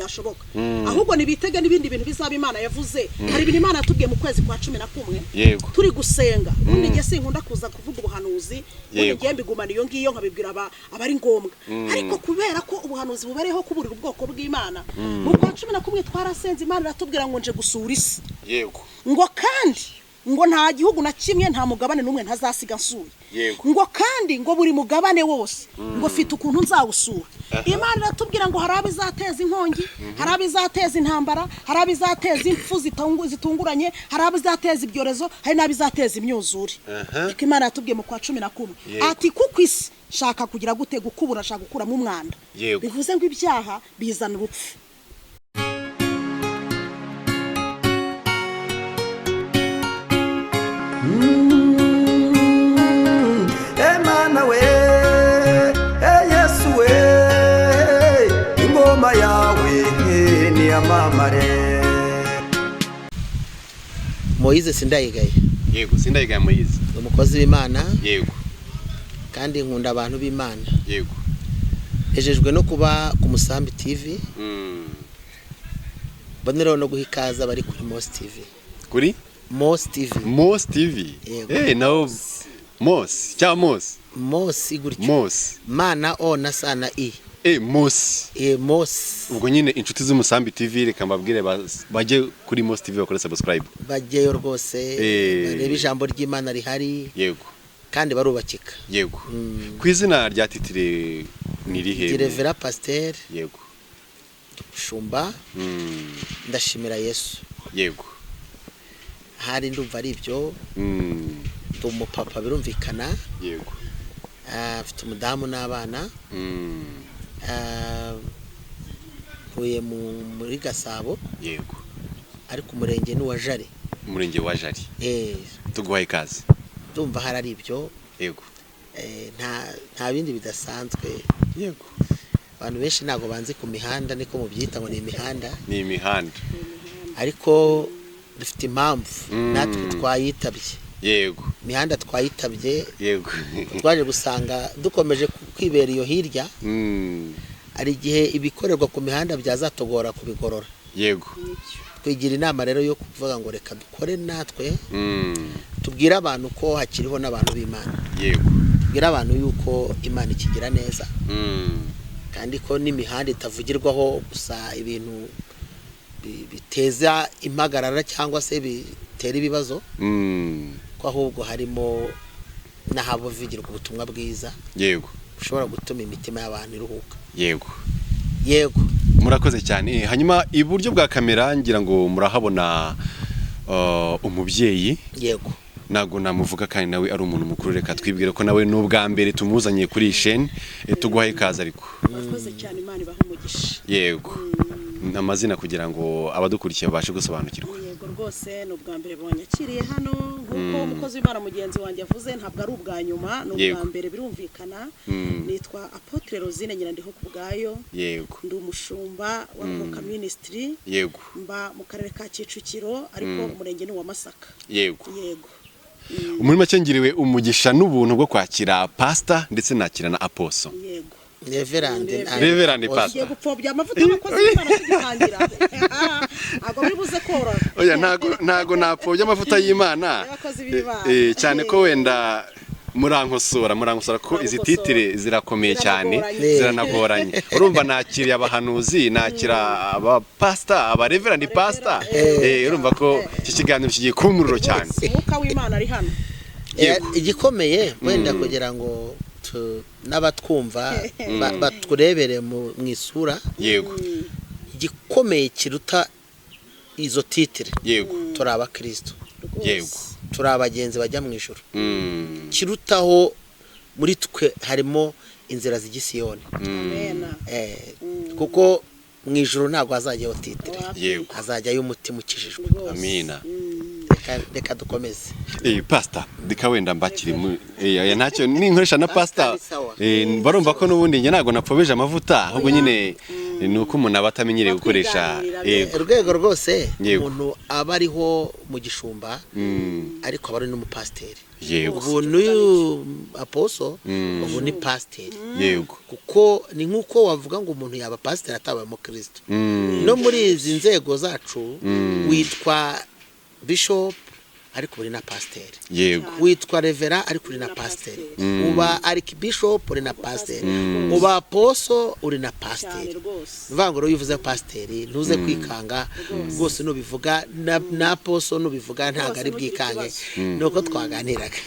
yashoboka ahubwo nibitege n'ibindi bintu bizaba Imana yavuze hari ibintu Imana yatubwiye mu kwezi kwa 11 turi gusenga undi nge sinkunda kuza kuvuga ubuhanuzi undi nge mbigumana iyo ngiyo nkabibwira abari ngombwa ariko kubera ko ubuhanuzi bubareho kuburira ubwoko bw'Imana mu kwa 11 twarasenze Imana iratubwira ngo nje gusura isi ngo kandi ngo nta gihugu na kimwe nta mugabane numwe ntazasiga nsuye ngo kandi ngo buri mugabane wose ngo fite ukuntu nzawusura Imana iratubwira ngo hari abizateza inkongi hari abizateza intambara hari abizateza impfu zitunguranye hari abizateza ibyorezo hari n'abizateza imyuzure ariko Imana yatubwiye mu kwa 11 ati kuko isi shaka kugira gute gukubura shaka gukuramo umwanda bivuze ngo ibyaha bizana urupfu Emana we Yesu we ingoma yawe ni amamare Moise Sindayigaye yego Sindayigaye Moise umukozi w'Imana yego kandi nkunda abantu b'Imana yego ejejwe no kuba ku Musambi TV bonero no guhikaza bari kuri Mos TV kuri Mos TV nawo Mos cha Mos iguricyo Mos mana ona sana Mos ubwo nyine inshuti z'Umusambi TV reka mbabwire baje kuri Mos TV bakora subscribe bajeyo rwose bareba ijambo ry'Imana rihari yego kandi barubakika yego kwizina rya titire ni rihe Revera Pasteur yego Shumba ndashimira Yesu yego hari ndumva ari ibyo umupapa birumvikana yego afite umudamu n'abana uye muri Gasabo yego ariko umurenge ni wa Jari tuguhaye ikaze ndumva hari ari ibyo yego nta bindi bidasanzwe yego abantu benshi ntago banzi ku mihanda niko mubyita ngo ni imihanda ariko dufite impamvu natwe twayitabye yego imihanda twayitabye yego twaje gusanga dukomeje kwibera iyo hirya ari igihe ibikorerwa ku mihanda byazatogora kubigorora yego twigira inama rero yo kuvuga ngo reka dukore natwe tubwira abantu ko hakiriho n'abantu b'Imana yego tubwira abantu yuko Imana ikigira neza kandi ko n'imihanda itavugirwaho gusa ibintu biteza impagarara cyangwa se bitera ibibazo ko ahubwo harimo n'ahabuvugirwa ubutumwa bwiza yego ushobora gutuma imitima y'abantu iruhuka yego murakoze cyane hanyuma iburyo bwa kamera ngira ngo murahabona umubyeyi yego nago namuvuga kandi nawe ari umuntu mukuru reka twibwire ko nawe n'ubwa mbere tumuzanye kuri chaîne tuguhaye ikaze ariko murakoze cyane Imana ibaha umugisha yego amazina kugira ngo abadukurikiye babashe gusobanukirwa yego rwose n'ubwa mbere bonyakiriye hano nkuko umukozi w'Imana mugenzi wanjye yavuze ntabwo ari ubwa nyuma n'ubwa mbere birumvikana nitwa Apotre Rosine Nyirandiho kubgayo yego ndi umushumba wa Muka Ministry yego mba mu karere ka Kicukiro ariko umurenge ni wa Masaka yego muri make ngiriwe umugisha n'ubuntu bwo kwakira pastor ndetse nakira na apostle yego Reverend pastor gupfobya amavuta y'abakozi b'Imana tugitangira ago bibuze korora oya ntago napfobya amavuta y'Imana cyane ko wenda murankosora ko izi titire zirakomeye cyane ziranagoranye urumva nakiriye abahanuzi nakira aba pastor aba reverend pastor urumva ko iki kiganiro kigiye kumuriro cyane umuka w'Imana ari hano igikomeye wenda kugira ngo n'abatwumva baturebere mu isura yego igikomeye kiruta izo titire yego turi abakristo yego turi abagenzi bajya mu ijuru kirutaho muri twe harimo inzira z'igisiyoni kuko mu ijuru ntabwo hazajyaho titire yego hazajyayo umutima ukijijwe amina reka dukomeze pastor dika wenda mbakiri ntacyo ninkoresha na pastor barumva ko n'ubundi njye ntago napfobeje amavuta ahubwo nyine nuko umuntu aba atamenyereye gukoresha urwego rwose umuntu aba ariho mu gishumba ariko aba ari n'umupasiteri ubu n'uyu aposo ubu ni pasiteri kuko ni nk'uko wavuga ngo umuntu yaba pasiteri atabaye umukristo no muri izi nzego zacu witwa bishop ariko uri na pasiteri witwa revera ariko uri na pasiteri uba arikibishop uri na pasiteri uba aposo uri na pasiteri mvangoro yivuze pasiteri ntuze kwikanga rwose nubivuga na aposo nubivuga ntago ari bwikange nuko twaganiraga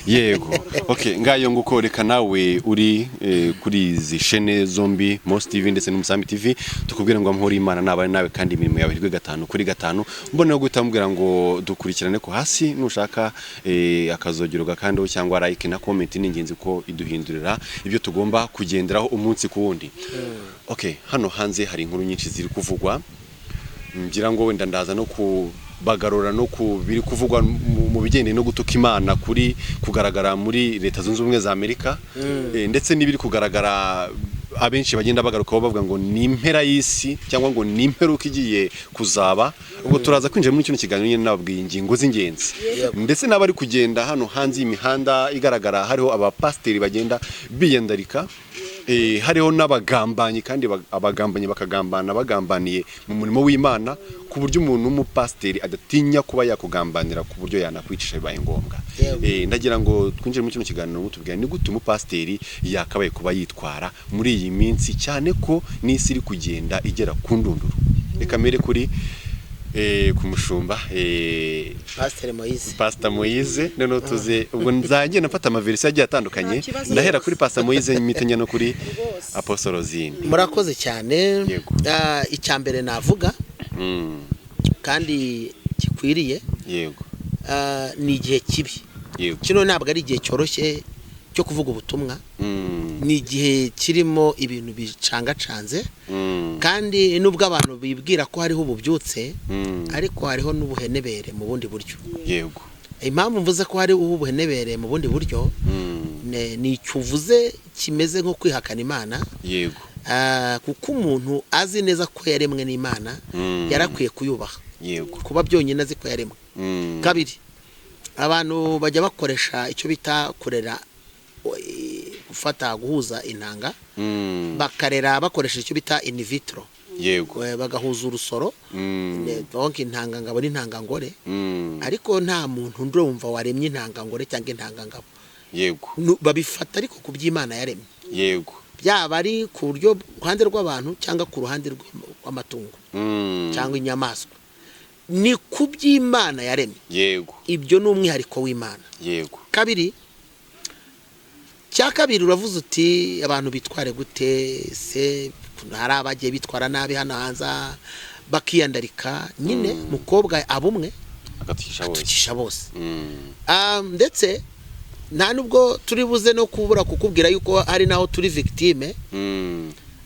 okay ngayo nguko reka nawe uri kuri izi shene zombi Most TV ndetse n'Umusambi TV tukubwira ngo amahoro Imana nabari nawe kandi imirimo yawe irwe 5 kuri 5 mbone no gutamubwira ngo dukurikirane ko hasi nushaka akazogero gakando cyangwa like na comment n'ingenzi ko iduhindurira ibyo tugomba kugenderaho umunsi ku wundi. Okay, hano hanze hari inkuru nyinshi ziri kuvugwa ngira ngo wenda ndaza no kubagarura no kubiri kuvugwa mu bigendeye no gutuka Imana kuri kugaragara muri Leta Zunze Ubumwe za Amerika ndetse n'ibiri kugaragara abenshi bagenda bagarukaho bavuga ngo ni impera y'isi cyangwa ngo ni imperuka igiye kuzaba ubwo turaza kwinjira muri kino kiganiro nyine nababwiye ingingo z'ingenzi ndetse n'abari kugenda hano hanze y'imihanda igaragara hariho abapasiteri bagenda biyendarika hariho n'abagambanyi kandi abagambanyi bakagambana bagambaniye mu murimo w'Imana ku buryo umuntu w'umupasiteri adatinya kuba yakugambanira ku buryo yanakwicisha bibaye ngombwa. Ndagira ngo twinjire muri kino kiganiro mutubwira ni gute umupasiteri yakabaye kuba yitwara muri iyi minsi cyane ko n'isi iri kugenda igera ku ndunduro. Reka mere kuri kumushumba Pastor Moise none tuze ubwo nzajye nafata amaverisi agiye atandukanye ndahera kuri Pastor Moise nyitenya no kuri Apostle Rosine. Murakoze cyane icyambere navuga kandi gikwiriye ni igihe kibi kino ntabwo ari igihe cyoroshye cyo kuvuga ubutumwa ni igihe kirimo ibintu bicangacanze kandi nubwo abantu bibwira ko hariho ububyutse ariko hariho n'ubuhenebere mu bundi buryo impamvu mvuze ko hari ubuhenebere mu bundi buryo ni icyuvuze kimeze nko kwihakana Imana kuko umuntu azi neza ko yaremwe n'Imana yarakwiye kuyubaha kuba byonyine azi ko yaremwe. Kabiri, abantu bajya bakoresha icyo bita kurera gufata guhuza intanga bakarera bakoresha icyo bita in vitro bagahuza urusoro donc intangangabo n'intangangore ariko nta muntu ndumva waremye intangangore cyangwa intangangabo babifata ariko ku by'Imana yaremye byaba ari ku buryo ruhande rw'abantu cyangwa ku ruhande rw'amatungo cyangwa inyamaswa ni ku by'Imana yaremye ibyo ni umwihariko w'Imana. Kabiri, cyakabiri uravuze uti abantu bitware gute se hari abagiye bitwara nabi hano hanza bakiyandarika nyine mukobwa abumwe agatukisha bose ndetse nta nubwo turi buze no kubura kukubwira yuko hari naho turi victime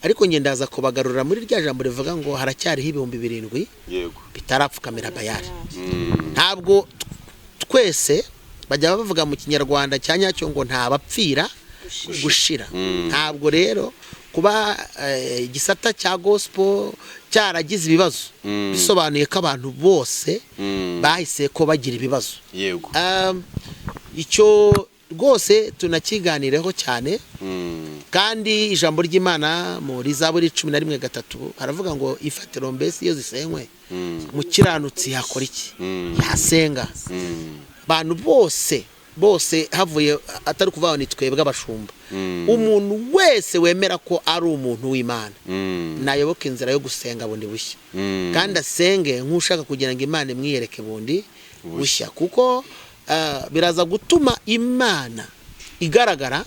ariko nge ndaza kubagarura muri rya jambo rivuga ngo haracyariho 7,000 bitarapfukamira Bayali. Ntabwo twese bajya bavuga mu Kinyarwanda cyanyacyo ngo nta bapfira gushira. Ntabwo rero kuba igisata cya gospel cyaragize ibibazo bisobanuye ko abantu bose bahise ko bagira ibibazo. Icyo rwose tunakiganireho cyane kandi ijambo ry'Imana muri Zaburi 11:3 haravuga ngo ifatiro mbese iyo zisenywe mu kiranutsi yakora iki? Yasenga. Abantu bose havuye atari kuvaho ni twebwe abashumba umuntu wese wemera ko ari umuntu w'Imana nayoboka inzira yo gusenga bundi bushya kandi asenge nk'ushaka kugira ngo Imana imwiyereke bundi bushya kuko biraza gutuma Imana igaragara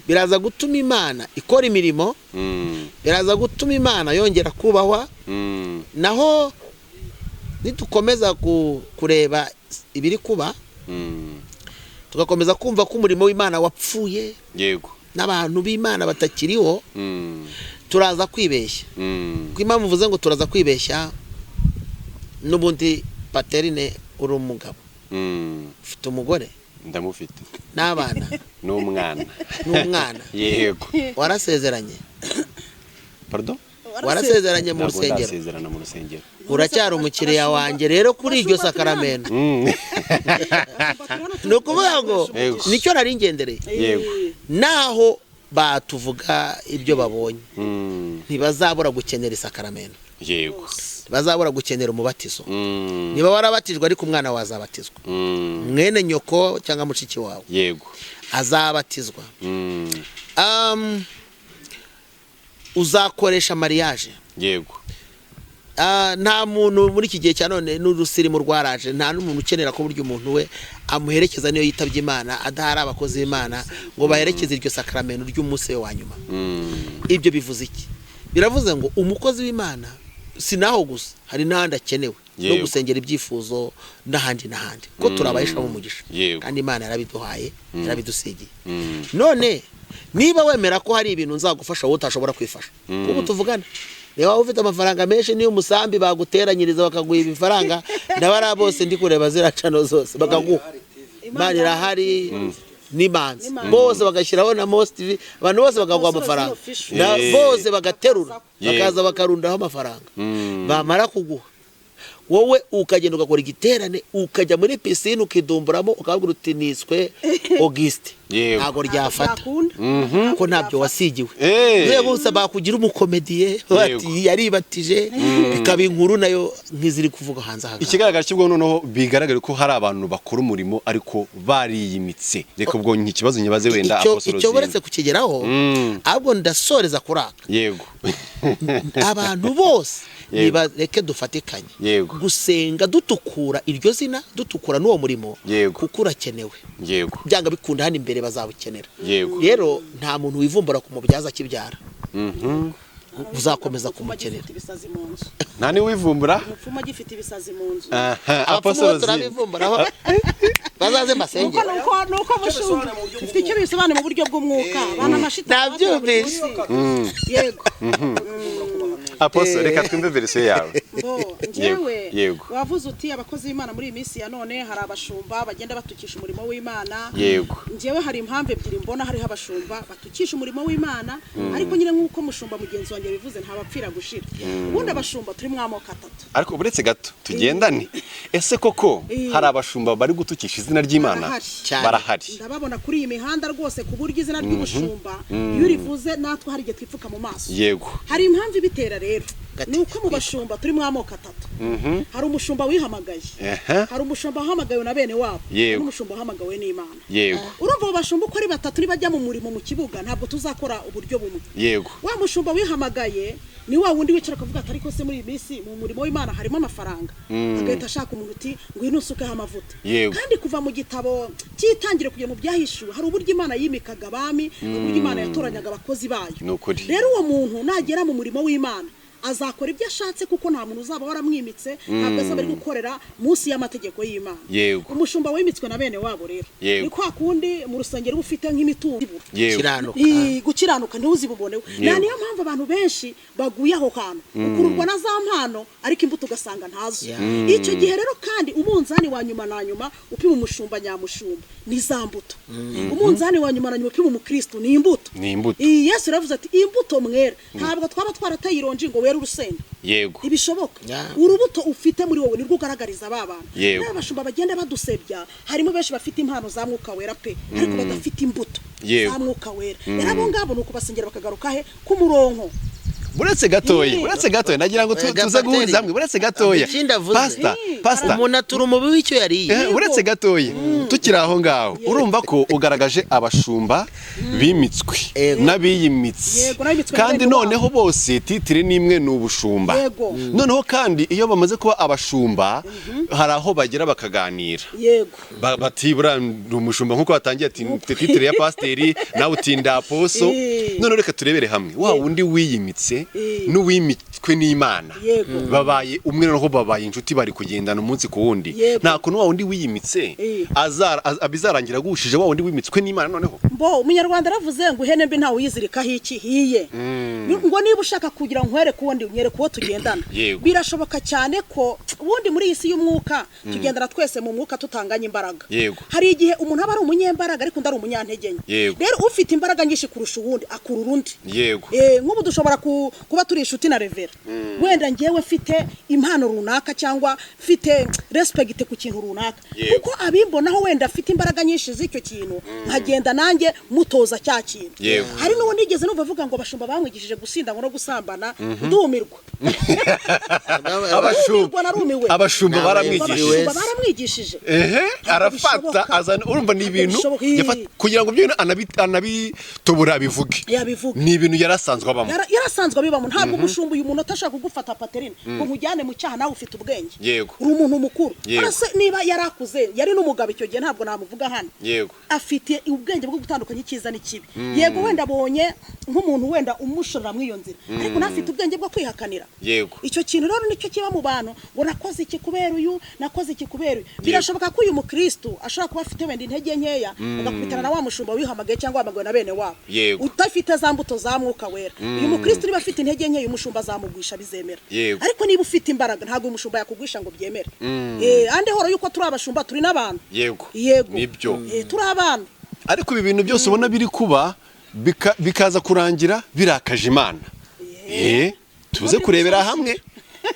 biraza gutuma Imana ikora imirimo biraza gutuma Imana yongera kubahwa naho nitukomeza kureba ibiri kuba tugakomeza kumva ko umurimo w'Imana wapfuye n'abantu b'Imana batakiriho turaza kwibeshya ko impamvu mvuze ngo turaza kwibeshya n'ubundi Paterine uri umugabo ufite umugore ndamufite n'abana n'umwana yego warasezeranye pardon warasezeranye mu rusengero uracyari umukiriya wanjye rero kuri iryo sakaramento ni ukuvuga ngo nicyo nari ngendereye naho batuvuga ibyo babonye ntibazabura gukenera isakaramento yego bazabura gukenera umubatizo niba warabatijwe ariko umwana wazabatizwa mwene nyoko cyangwa mushiki wawe yego azabatizwa uzakoresha mariage yego nta muntu muri iki gihe cya none n'urusirimu rwaraje nta n'umuntu ukenera ko buryo umuntu we amuherekeza niyo yitabye Imana adahari abakozi b'Imana ngo baherekeze iryo sakaramento ry'umunsi wa nyuma ibyo bivuze iki biravuze ngo umukozi w'Imana sinaho gusa hari n'ahandi akenewe no gusengera ibyifuzo n'ahandi ko turabayisha mu mugisha kandi Imana yarabiduhaye yarabidusigiye none niba wemera ko hari ibintu nzagufasha wowe utashobora kwifasha ubu tuvugana niba ufite amafaranga menshi niyo umusambi baguteranyiriza bakaguha ibifaranga ndabara bose ndi kureba ziracano zose bakaguha Imana irahari n'imanzi bose bagashyiraho na Most TV abantu bose bakaguha amafaranga bose bagaterura bakaza bakarundaho amafaranga bamara kuguha wowe ukagenda ugakora igiterane ukajya muri pisine ukidumburamo ukabwira uti niswe Auguste ntago ryafata ko ntabyo wasigiwe niyo bose bakugira umukomediye bati yaribatije bikaba inkuru nayo nk'iziri kuvuga hanze aha ikigaragara cy'ubwo noneho bigaragara ko hari abantu bakora umurimo ariko bariyimitse reka ubwo ikibazo nyibaze wenda apostolo icyo boretse kukigeraho ahubwo ndasoreza kuraka yego abantu bose niba reke dufatikanye gusenga dutukura iryo zina dutukura n'uwo murimo kuko urakenewe byanga bikunda hano imbere bazabukenera rero nta muntu wivumbura ku mubyaza kibyara uzakomeza kumukenera nta ni wivumbura umupfumu agifite ibisazi mu nzu apostolo turabivumbura bazaze masengera nuko mushumba ufite icyo bisobanura mu buryo bw'umwuka bana mashita nabyumvise yego Apostolo reka twumve version yawe njyewe wavuze uti abakozi b'Imana muri iyi minsi ya none hari abashumba bagenda batukisha umurimo w'Imana njyewe hari impamvu ebyiri mbona hariho abashumba batukisha umurimo w'Imana ariko nyine nk'uko mushumba mugenzi wanjye bivuze ntabapfira gushira ubundi abashumba turi mu amoko atatu ariko buretse gato tugendane ese koko hari abashumba bari gutukisha izina ry'Imana barahari ndababona kuri iyi mihanda rwose ku buryo izina ry'ubushumba iyo urivuze natwe hari igihe twipfuka mu maso hari impamvu ibitera rero ni uko mu bashumba turi mu amoko atatu hari umushumba wihamagaye hari umushumba wahamagawe na bene wabo n'umushumba wahamagawe n'Imana urumva abo bashumba uko ari batatu nibajya mu murimo mu kibuga ntabwo tuzakora uburyo bumwe wa mushumba wihamagaye ni wa wundi wicara akavuga ati ariko se muri iyi minsi mu murimo w'Imana harimo amafaranga agahita ashaka umuntu uti ngwino usukeho amavuta kandi kuva mu gitabo cyitangire kujya mu byahishuwe hari uburyo Imana yimikaga abami uburyo Imana yatoranyaga abakozi bayo rero uwo muntu nagera mu murimo w'Imana azakora ibyo ashatse kuko nta muntu uzaba waramwimitse ntabwo azaba ari gukorera munsi y'amategeko y'Imana umushumba wimitswe na bene wabo rero ni kwa kundi mu rusengero ufite nk'imitungo gukiranuka ntuzibubone niyo mpamvu abantu benshi baguye aho hantu ukururwa na za mpano ariko imbuto ugasanga ntazo icyo gihe rero kandi umunzani wa nyuma na nyuma upima umushumba nyamushumba ni za mbuto umunzani wa nyuma na nyuma upima umukristo ni imbuto Yesu yaravuze ati imbuto mwera ntabwo twaba twarateye ironji ngo urusenda ibishoboka urubuto ufite muri wowe nirwo ugaragariza babana n'abashumba bagenda badusebya harimo benshi bafite impano za mwuka wera pe ariko badafite imbuto za mwuka wera abo ngabo nuko basengera bakagaruka he ku murongo buretse gatoya nagira ngo tuze guhuriza hamwe buretse gatoya pastor umuntu atura umubi w'icyo yariye buretse gatoya tukiri aho ngaho urumva ko ugaragaje abashumba bimitswe n'abiyimitse kandi noneho bose titire n'imwe ni ubushumba noneho kandi iyo bamaze kuba abashumba hari aho bagera bakaganira bati buriya ni umushumba nk'uko batangiye ati titire ya pasiteri nawe utinda aposo noneho reka turebere hamwe wa wundi wiyimitse n'uwimitwe n'Imana babaye umwe noneho babaye inshuti bari kugendana umunsi ku wundi nta kuntu wa wundi wiyimitse abizarangira gushije wa wundi wimitswe n'Imana noneho mbo umunyarwanda aravuze ngo ihene mbi ntawe uyizirikaho iki hiye ngo niba ushaka kugira ngo nkwereke uwundi unyereke uwo tugendana birashoboka cyane ko ubundi muri iyi si y'umwuka tugendana twese mu mwuka tutanganya imbaraga hari igihe umuntu aba ari umunyembaraga ariko undi ari umunyantege nke rero ufite imbaraga nyinshi kurusha uwundi akurura undi nk'ubu dushobora kuba turi inshuti na Revera wenda ngewe mfite impano runaka cyangwa mfite respect ku kintu runaka kuko abimbonaho wenda afite imbaraga nyinshi z'icyo kintu nkagenda nanjye mutoza cya kintu hari n'uwo nigeze numva avuga ngo bashumba bamwigishije gusinda no gusambana ndumirwa abashumba baramwigishije arafata azana urumva ni ibintu kugira ngo byo anabitobora bivuge ni ibintu yarasanzwe abamo ntabwo umushumba uyu muntu atashaka kugufata paterine ngo nkujyane mu cyaha nawe ufite ubwenge uri umuntu mukuru arase niba yarakuze yari n'umugabo icyo gihe ntabwo namuvuga hano afite ubwenge bwo gutandukanya icyiza n'ikibi yego wenda abonye nk'umuntu wenda umushorera mu iyo nzira ariko nafite ubwenge bwo kwihakanira icyo kintu rero nicyo kiba mu bantu ngo nakoze iki kubera uyu nakoze iki kubera uyu birashoboka ko uyu mukristo ashobora kuba afite wenda intege nkeya agakubitana na wa mushumba wihamagaye cyangwa wamagaye na bene wabo utafite za mbuto za mwuka wera uyu mukristo niba afite intege nkeya umushumba azamugwisha bizemera ariko niba ufite imbaraga ntabwo umushumba yakugwisha ngo byemere ande horo yuko turi abashumba turi n'abantu yego nibyo turi abantu ariko ibi bintu byose ubona biri kuba bikaza kurangira birakaje Imana tuze kurebera hamwe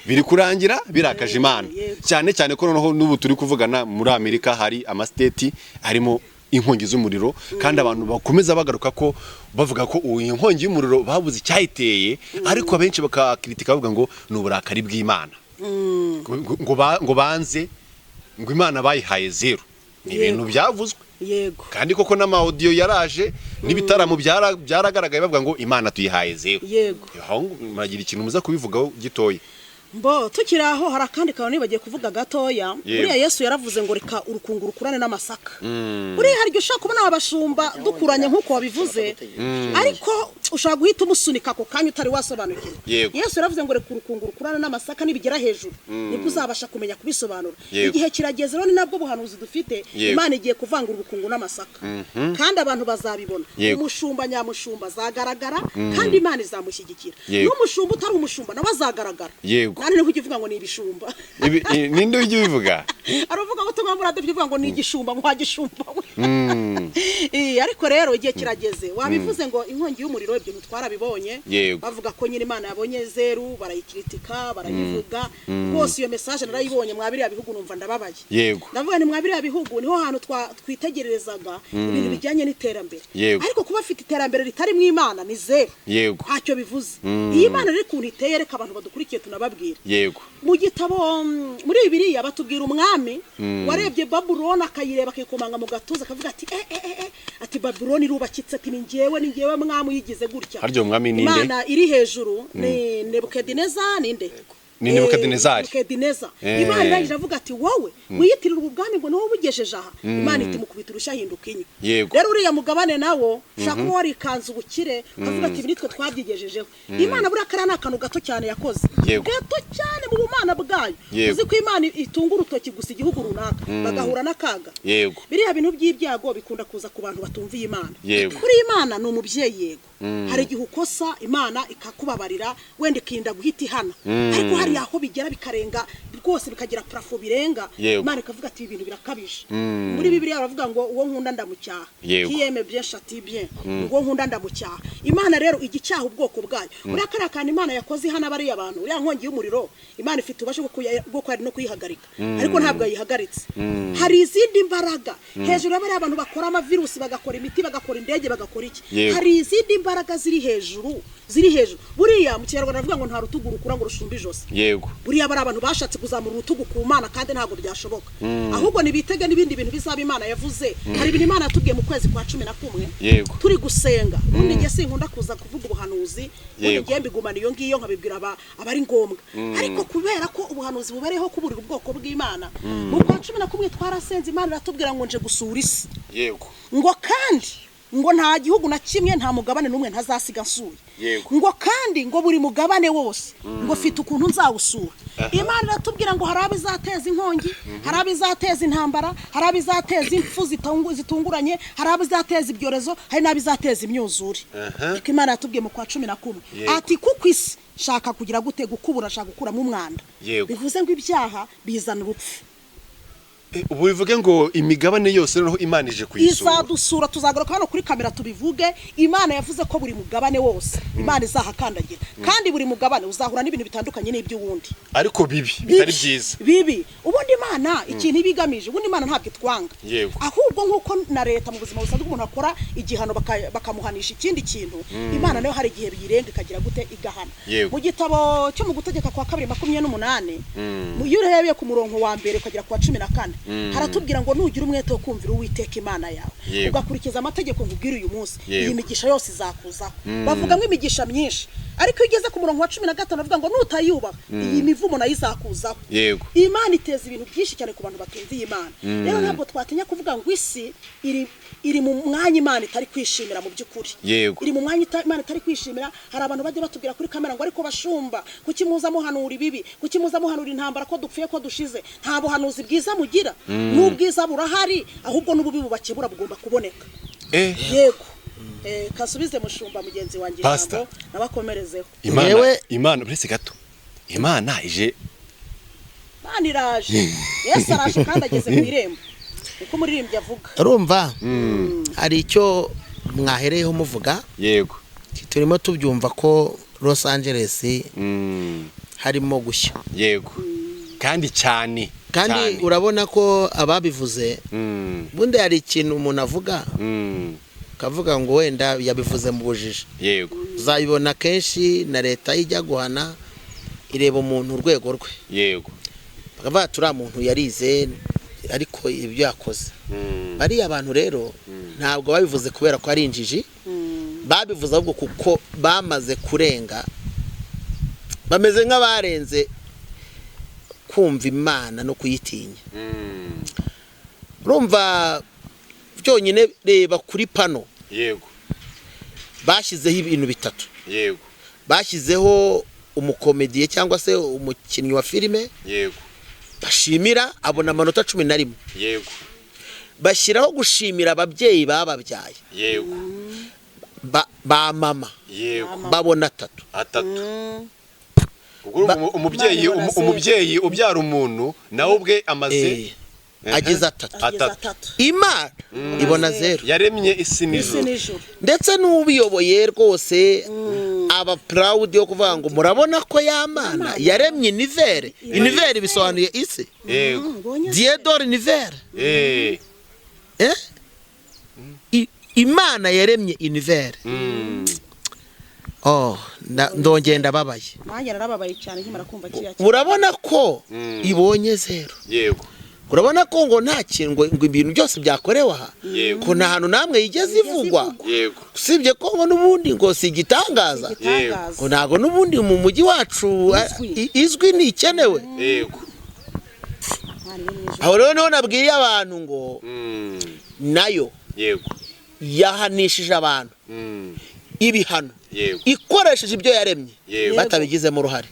biri kurangira birakaje Imana cyane cyane ko noneho n'ubu turi kuvugana muri Amerika hari amastate harimo inkongi z'umuriro kandi abantu bakomeza bagaruka ko bavuga ko uyu inkongi y'umuriro babuze icyayiteye ariko abenshi bakakritika bavuga ngo n'uburakari bw'Imana ngo banze ngo Imana bayihaye zero ni ibintu byavuzwe kandi koko n'amaudio yaraje n'ibitaramo byaragaragaye bavuga ngo Imana tuyihaye zero aho muragira ikintu muza kubivugaho gitoya mbo tukiri aho hari akandi kantu nibagiye kuvuga gatoya buriya Yesu yaravuze ngo reka urukungu rukurane n'amasaka buriya hari igihe ushaka kubona abashumba dukuranye nk'uko wabivuze ariko ushaka guhita umusunika ako kanya utari wasobanukirwa Yesu yaravuze ngo reka urukungu rukurane n'amasaka nibigera hejuru nibwo uzabasha kumenya kubisobanura igihe kirageze rero ni nabwo buhanuzi dufite Imana igiye kuvangura urukungu n'amasaka kandi abantu bazabibona umushumba nyamushumba azagaragara kandi Imana izamushyigikira n'umushumba utari umushumba nawe azagaragara nani ni kugivuga ngo ni ibishumba ninde ujye bivuga aravuga ngo tugomba tuvuga ngo ni igishumba ngo hagishumba ariko rero igihe kirageze wabivuze ngo inkongi y'umuriro ibyo twarabibonye bavuga ko nyine Imana yabonye zeru barayikritika barayivuga bose iyo message narayibonye mwabiriya bihugu numva ndababaye ndavuga ni mwabiriya bihugu niho hantu twitegererezaga ibintu bijyanye n'iterambere ariko kuba afite iterambere ritari mu Imana ni zeru ntacyo bivuze iyi Imana riri kuntu iteye reka abantu badukurikiye tunababwira mu gitabo muri Bibiliya batubwira umwami warebye Babuloni akayireba akikomanga mu gatuza akavuga ati Babuloni irubakitse ati ni ngewe mwami yigize gutya Imana iri hejuru ni Nebukadineza ninde ni Nebukadinezari Imana irangije avuga ati wowe wiyitirira ubwami ngo niwo bugejeje aha Imana iti mukubita urushahinduka inyo rero uriya mugabane nawo shaka wari kanzu bukire akavuga ati nitwe twabyigejejeho Imana buri akarana akantu gato cyane yakoze gato cyane mu bumana bwayo uzi ko Imana itunga urutoki gusa igihugu runaka bagahura n'akaga biriya bintu by'ibyago bikunda kuza ku bantu batumviye Imana kuri Imana ni umubyeyi yego hari igihe ukosa Imana ikakubabarira wenda ikinda guhita ihana ariko hari aho bigera bikarenga rwose bikagira parafo birenga Imana ikavuga ati ibintu birakabije muri Bibiliya baravuga ngo uwo nkunda ndamucyaha kiyeme bien chati bien uwo nkunda ndamucyaha Imana rero igicyaha ubwoko bwayo uri akarakana Imana yakoze ihana bari abantu uri nkongi y'umuriro Imana ifite ubasho bwo kwari no kuyihagarika ariko ntabwo yihagaritse hari izindi mbaraga hejuru y'abari abantu bakora ama virusi bagakora imiti bagakora indege bagakora iki hari izindi mbaraga ziri hejuru buriya mu Kinyarwanda bavuga ngo nta rutugu rukura ngo rushumbe ijosi buriya bari abantu bashatse kuzamura urutugu ku Mana kandi ntabwo byashoboka ahubwo nibitege n'ibindi bintu bizaba Imana yavuze hari ibintu Imana yatubwiye mu kwezi kwa 11 turi gusenga undi ngiye sinkunda kuza kuvuga ubuhanuzi undi ngiye mbigumana iyo ngiyo nkabibwira abari ngombwa ariko kubera ko ubuhanuzi bubereho kuburira ubwoko bw'Imana mu kwa 11 twarasenze Imana iratubwira ngo nje gusura isi ngo kandi ngo nta gihugu na kimwe nta mugabane n'umwe ntazasiga nsuye ngo kandi ngo buri mugabane wose ngo fite ukuntu nzawusura Imana iratubwira ngo hari abizateza inkongi hari abizateza intambara hari abizateza impfu zitunguranye hari abizateza ibyorezo hari n'abizateza imyuzure Imana yatubwiye mu kwa 11 ati kuko isi shaka kugira gute gukubura shaka gukuramo umwanda bivuze ngo ibyaha bizana urupfu ubu bivuge ngo imigabane yose noneho Imana ije kuyisura izadusura tuzagaruka hano kuri kamera tubivuge Imana yavuze ko buri mugabane wose Imana izahakandagira kandi buri mugabane uzahura n'ibintu bitandukanye n'iby'uwundi ariko bitari byiza bibi ubundi Imana ikintu ibigamije ubundi Imana ntabwo itwanga ahubwo nkuko na leta mu buzima busanzwe umuntu akora igihano bakamuhanisha ikindi kintu Imana nayo hari igihe biyirenga ikagira gute igahana mu gitabo cyo mu gutegeka kwa 2:28 iyo urebeye ku murongo wa mbere ukagera kwa 14 haratubwira ngo nugira umwete wo kumvira Uwiteka Imana yawe ugakurikiza amategeko nkubwira uyu munsi iyi migisha yose izakuzaho bavuga ngo imigisha myinshi ariko igeze ku murongo wa 15 bavuga ngo nutayubaha iyi mivumo nayo izakuzaho Imana iteza ibintu byinshi cyane ku bantu batumviye Imana rero ntabwo twatinya kuvuga ngo isi iri mu mwanya Imana itari kwishimira mu by'ukuri iri mu mwanya Imana itari kwishimira hari abantu bajye batubwira kuri kamera ngo ariko bashumba kuki muza muhanura ibibi kuki muza muhanura intambara ko dupfuye ko dushize nta buhanuzi bwiza mugira n'ubwiza burahari ahubwo n'ububi bubakebura bugomba kuboneka yego kasubize mushumba mugenzi wanjye nabo nabakomerezeho Imana uretse gato Imana ije iraje Yesu araje kandi ageze ku irembo uko muririmbye avuga urumva hari icyo mwahereyeho muvuga turimo tubyumva ko Los Angeles harimo gushya kandi cyane kandi urabona ko ababivuze bundi hari ikintu umuntu avuga kavuga ngo wenda yabivuze mu bujiji uzabibona kenshi na leta ijya guhana ireba umuntu urwego rwe bakavuga turiya muntu yarize ariko ibyo yakoze bariya abantu rero ntabwo babivuze kubera ko ari injiji babivuze ahubwo kuko bamaze kurenga bameze nk'abarenze kumva Imana no kuyitinya urumva byonyine reba kuri pano bashyizeho ibintu bitatu bashyizeho umukomediye cyangwa se umukinnyi wa filime bashimira abona amanota 11 bashyiraho gushimira ababyeyi bababyaye ba mama babona 3 umubyeyi ubyara umuntu nawe ubwe amaze agize 3 Imana ibona 0 yaremye isi n'ijuru ndetse n'ubiyoboye rwose aba proud yo kuvuga ngo murabona ko Yamana yaremye univere bisobanuye isi Diedor univere Imana yaremye univere ndongenda babaye nanjye narababaye cyane nkimara kumva kiriya urabona ko ibonye 0 urabona ko ngo nta kintu ngo ibintu byose byakorewe aha ko nta hantu namwe yigeze ivugwa usibye ko ngo n'ubundi ngo si igitangaza ngo ntago n'ubundi mu mujyi wacu izwi ntikenewe aho rero niho nabwiye abantu ngo nayo yahanishije abantu ibihano ikoresheje ibyo yaremye batabigizemo uruhare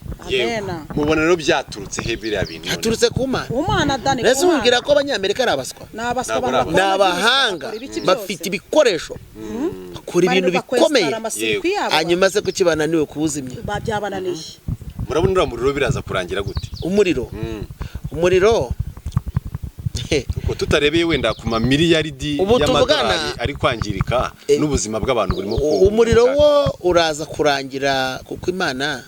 mubona rero byaturutse hebira bintu haturutse ku Mana rese ubwira ko abanyamerika ari abaswa n'abahanga bafite ibikoresho bakora ibintu bikomeye hanyuma se kukibananiwe kuwuzimya babyabananiye murabona umuriro biraza kurangira gute umuriro uko tutarebeye wenda ku mamiliyaridi y'amadolari ari kwangirika n'ubuzima bw'abantu burimo umuriro wo uraza kurangira kuko Imana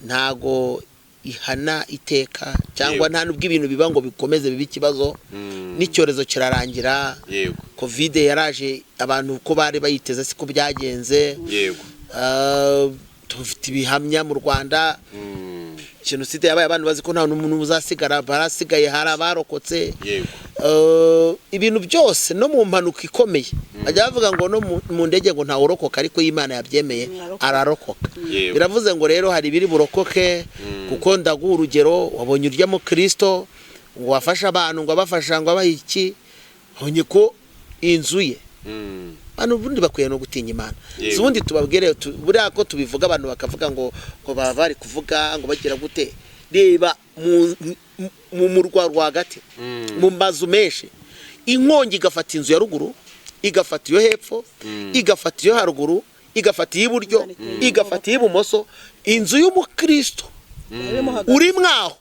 ntago ihana iteka cyangwa nta nubwo ibintu biba ngo bikomeze bibe ikibazo n'icyorezo kirarangira covid yaraje abantu uko bari bayiteze siko byagenze tufite ibihamya mu Rwanda jenoside yabaye abantu bazi ko nta n'umuntu uzasigara barasigaye hari abarokotse ibintu byose no mu mpanuka ikomeye bajya bavuga ngo no mu ndege ngo nta urokoka ariko Imana yabyemeye ararokoka biravuze ngo rero hari biri burokoke kuko ndaguha urugero wabonye urya mu Kristo ngo wafasha abantu ngo abafasha ngo abahiki honye ko inzu ye abantu ubundi bakwiye no gutinya Imana ubundi tubabwire buriya ko tubivuga abantu bakavuga ngo baba bari kuvuga ngo bagira gute reba mu murwa rwagati mu mazu menshi inkongi igafata inzu ya ruguru igafata iyo hepfo igafata iyo haruguru igafata iburyo igafata ibumoso inzu y'umukristo uri mwaho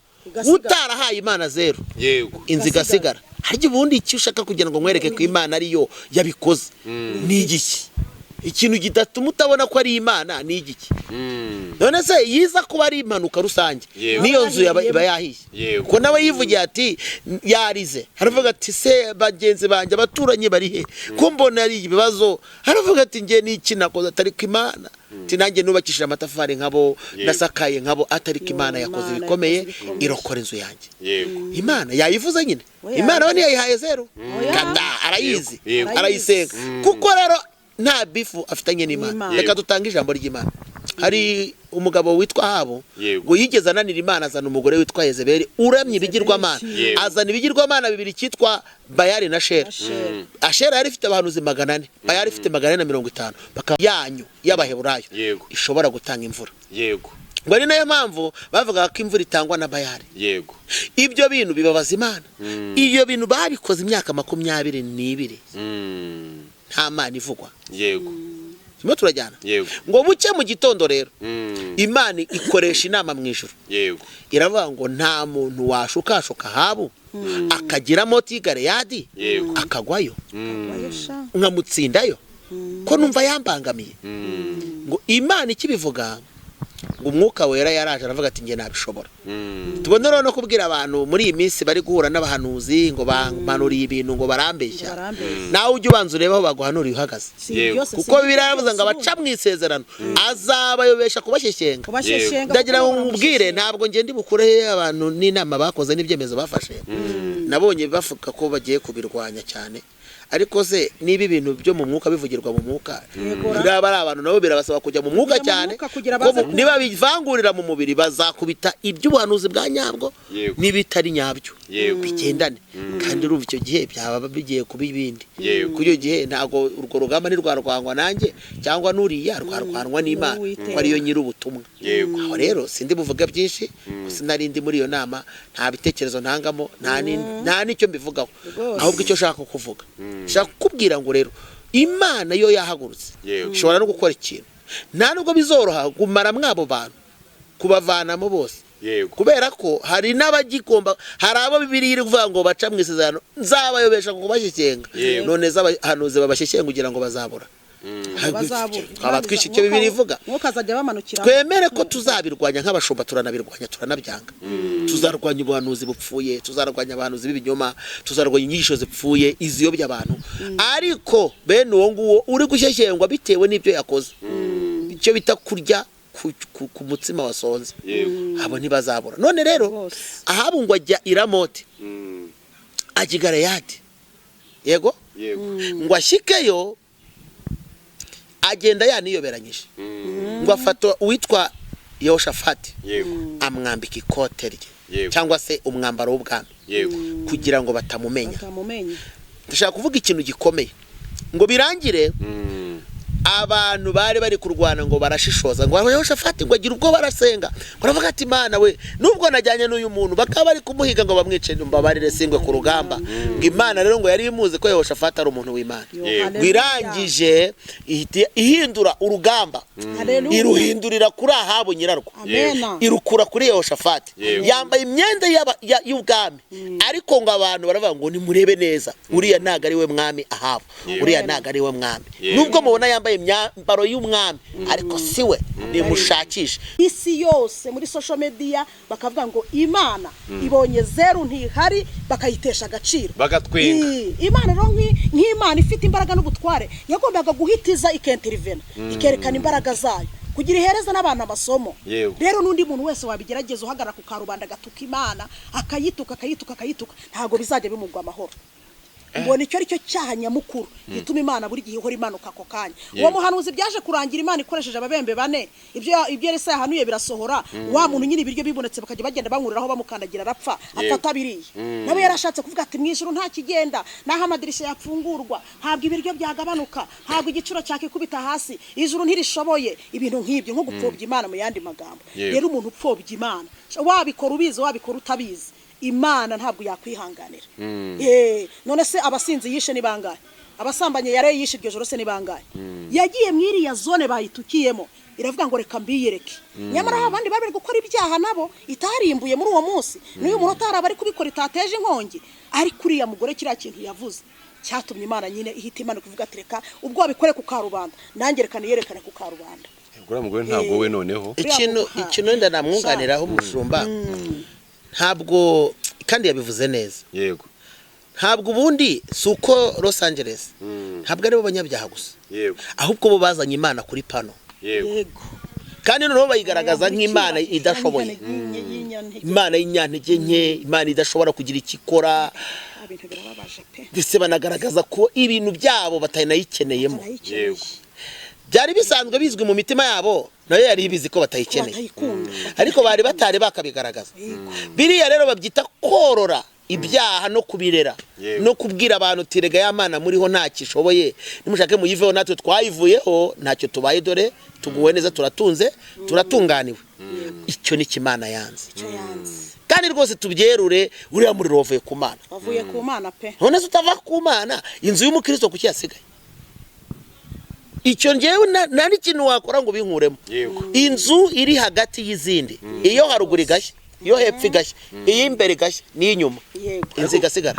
utarahaye Imana zero inzu igasigara harya ubundi icyo ushaka kugira ngo nkwereke ko Imana ariyo yabikoze ni igiki ikintu gidatuma utabona ko ari Imana ni igiki none se yiza kuba ari impanuka rusange niyo nzu iba yahiye ko nawe yivugiye ati yarize haravuga ati se bagenzi banjye abaturanyi bari he ko mbona ari ibibazo haravuga ati ngiye n'iki nakoze atari ko Imana nanjye nubakishije amatafari nkabo nasakaye nkabo atari ko Imana yakoze bikomeye irokora inzu yanjye Imana yayivuze nyine Imana we yayihaye zero kada arayizi arayisenga kuko rero nta bifu afitanye n'Imana reka dutanga ijambo ry'Imana hari umugabo witwa Habo ngo yigeze ananira Imana azana umugore witwa Yezebeli uramye ibigirwamana azana ibigirwamana bibiri cyitwa Bayali na Shera Ashera yari ifite abahanuzi 400 Bayali ifite 450 bakaba yanyu y'abaheburayo ishobora gutanga imvura ngo ari nayo mpamvu bavuga ko imvura itangwa na Bayali ibyo bintu bibabaza Imana iyo bintu babikoze imyaka 22 nta Mana ivugwa Simo turajyana ngo buke mu gitondo rero Imana ikoresha inama mu ijuru iravuga ngo nta muntu washukashuka Habu akagira moti Galeyadi akagwayo nkamutsindayo ko numva yambangamiye ngo Imana ikibivuga ngo umwuka wera yaraje aravuga ati nge nabishobora tubone rero no kubwira abantu muri iyi minsi bari guhura n'abahanuzi ngo bamanuriye ibintu ngo barambeshya nawe ujye ubanza ureba aho baguhanuriye uhagaze kuko biravuze ngo abaca mu isezerano azabayobesha kubashyekenga ndagira ngo mubwire ntabwo nge ndi bukure abantu n'inama bakoze n'ibyemezo bafashe nabonye bavuga ko bagiye kubirwanya cyane ariko se niba ibintu byo mu mwuka bivugirwa mu mwuka biraba ari abantu nabo birabasaba kujya mu mwuka cyane niba bivangurira mu mubiri bazakubita iby'ubuhanuzi bwa nyabwo n'ibitari nyabyo bigendane kandi urumva icyo gihe byaba bigiye kuba ibindi kuri iyo gihe ntago urwo rugamba nirwarwangwa nanjye cyangwa nuriya rwarwanwa n'Imana ko ariyo nyiri ubutumwa aho rero sindi buvuga byinshi sinarindi muri iyo nama nta bitekerezo ntangamo nta nicyo mbivugaho ahubwo icyo shaka kuvuga shaka kubwira ngo rero Imana yo yahagurutse ishobora no gukora ikintu nta nubwo bizoroha gumara mwabo bantu kubavanamo bose kubera ko hari n'abagigomba hari abo Bibiliya iri kuvuga ngo baca mu isezerano nzabayobesha ngo bashyikenga none z'abahanuzi babashyikenga kugira ngo bazabura twaba twishe icyo Bibiliya ivuga twemere ko tuzabirwanya nk'abashumba turanabirwanya turanabyanga tuzarwanya ubuhanuzi bupfuye tuzarwanya abahanuzi b'ibinyoma tuzarwanya inyigisho zipfuye iziyobya abantu ariko bene uwo nguwo uri gushyeshyengwa bitewe n'ibyo yakoze icyo bita kurya ku mutsima wasonze abo ntibazabura none rero Ahabu ngo ajya i Ramoti ajya i Galeyadi yego ngo ashikeyo agenda yaniyoberanyije ngo afata uwitwa Yehoshafati amwambika ikote rye cyangwa se umwambaro w'ubwami kugira ngo batamumenya ndashaka kuvuga ikintu gikomeye ngo birangire abantu bari kurwana ngo barashishoza ngo Yehoshafati ngo agira ubwo barasenga baravuga ati Imana we nubwo najyanye n'uyu muntu bakaba bari kumuhiga ngo bamwice mbabarire singwe ku rugamba ngo Imana rero ngo yari imuzi ko Yehoshafati ari umuntu w'Imana wirangije ihindura urugamba iruhindurira kuri Ahabu nyirarwo irukura kuri Yehoshafati yambaye imyenda y'ubwami ariko ngo abantu baravuga ngo nimurebe neza uriya ntago ari we mwami Ahabu uriya ntago ari we mwami nubwo mubona yambaye imyambaro y'umwami ariko siwe nimushakisha isi yose muri social media bakavuga ngo Imana ibonye zero ntihari bakayitesha agaciro bagatwenga Imana rero nk'Imana ifite imbaraga n'ubutware yagombaga guhitiza ikentervena ikerekana imbaraga zayo kugira ihereza n'abantu amasomo rero n'undi muntu wese wabigerageza uhagara ku karubanda gatuka Imana akayituka ntago bizajya bimugwa amahoro mbona icyo ari cyo cyaha nyamukuru gituma imana buri gihe ihora imanuka ako kanya uwo muhanuzi byaje kurangira imana ikoresheje ababembe bane ibyo Elisa yahanuye birasohora wa muntu nyine ibiryo bibonetse bakajya bagenda bankuriraho bamukandagira arapfa atatabiriye nawe yarashatse kuvuga ati mwijuru nta kigenda naho amadirishya yapfungurwa ntabwo ibiryo byagabanuka ntabwo igiciro cyakikubita hasi ijuru ntirishoboye ibintu nk'ibyo nko gupfobya imana mu yandi magambo rero umuntu upfobya imana wabikora ubizi wabikora utabizi imana ntabwo yakwihanganira none se abasinzi yishe ni bangahe abasambanye yare yishe iryo joro se ni bangahe yagiye mwiriya zone bayitukiyemo iravuga ngo reka mbiyereke nyamara abandi bari gukora ibyaha nabo itarimbuye muri uwo munsi n'uyu muntu utari abari kubikora itateje inkongi ari kuriya mugore kiriya kintu yavuze cyatumye imana nyine ihita imana kuvuga ati reka ubwo wabikore ku karubanda nanjye reka niyerekane ku karubanda uriya mugore ntabwo we noneho ikintu wenda namwunganiraho umushumba ntabwo kandi yabivuze neza yego ntabwo ubundi si uko Los Angeles ntabwo aribo banyabyaha gusa yego ahubwo bo bazanye imana kuri pano yego kandi noneho bayigaragaza nk'imana idashoboye imana y'inyantege nke imana idashobora kugira ikikora ndetse banagaragaza ko ibintu byabo batanayikeneyemo yego byari bisanzwe bizwi mu mitima yabo nayo yari ibizi ko batayikeneye ariko bari batari bakabigaragaza biriya rero babyita korora ibyaha no kubirera no kubwira abantu tirega y'amana muriho nta kishoboye nimushake muyiveho natwe twayivuyeho ntacyo tubaye dore tuguwe neza turatunze turatunganiwe icyo ni kimana yanze kandi rwose tubyerure uriya muriro wavuye ku mana wavuye ku mana pe none se utava ku mana inzu y'umukristo kuki yasigaye icyo ngewe nta n'ikintu wakora ngo binkuremo inzu iri hagati y'izindi iyo haruguru igashya iyo hepfo igashya iy'imbere igashya n'iy'inyuma inzu igasigara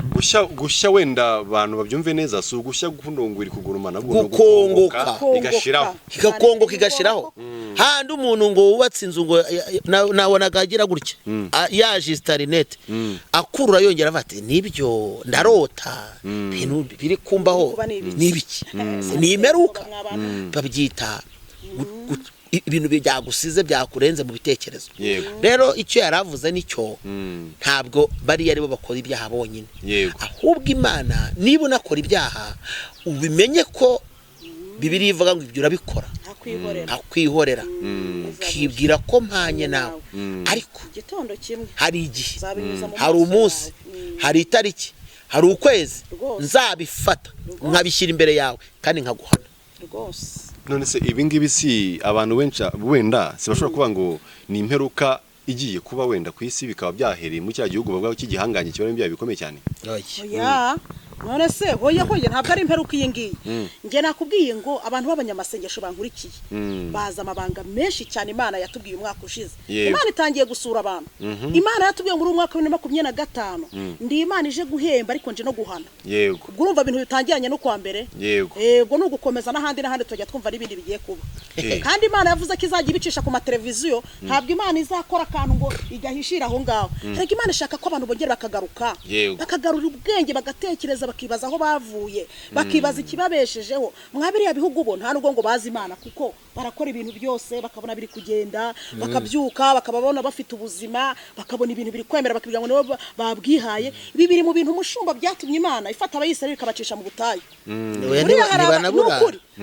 gushya wenda abantu babyumve neza si ugushya gukundungura ikugurumana gukongoka igashiraho igakongoka igashiraho handi umuntu ngo wubatse inzu ngo nabonaga agira gutya yaje starinete akurura yongera avate nibyo ndarota bintu biri kumbaho nibiki nimeruka babyita ibintu byagusize byakurenze mu bitekerezo rero icyo yaravuze nicyo ntabwo bari ari bo bakora ibyaha bonyine ahubwo imana niba unakora ibyaha ubimenye ko Bibiliya ivuga ngo ibyo urabikora akwihorera ukibwira ko mpanye nawe ariko gitondo kimwe hari igihe hari umunsi hari itariki hari ukwezi nzabifata nkabishyira imbere yawe kandi nkaguhana rwose none se ibi ngibi si abantu wenda sibashobora kuvuga ngo ni imperuka igiye kuba wenda ku isi bikaba byahereye mu cya gihugu bavuga ko cy'igihanganye kibona ibyaha bikomeye cyane none se hoye ntabwo ari imperuka iyi ngiyi njye nakubwiye ngo abantu b'abanyamasengesho bankurikiye baza amabanga menshi cyane imana yatubwiye umwaka ushize imana itangiye gusura abantu imana yatubwiye muri umwaka wa 2025 ndi imana ije guhemba ariko nje no guhana yego ubwo urumva ibintu bitangiranye no kwa mbere yego no gukomeza n'ahandi tujya twumva n'ibindi bigiye kuba kandi imana yavuze ko izajya ibicisha ku mateleviziyo ntabwo imana izakora akantu ngo igahishira aho ngaho ariko imana ishaka ko abantu bongera bakagaruka bakagarura ubwenge bagatekereza bakibaza aho bavuye bakibaza ikibabeshejeho mwabiriya bihugu bo nta nubwo ngo bazi imana kuko barakora ibintu byose bakabona biri kugenda bakabyuka bakababona bafite ubuzima bakabona ibintu biri kwemera bakibwira ngo nibo babwihaye ibi biri mu bintu umushumba byatumye imana ifata abayisirayeli ikabacisha mu butayu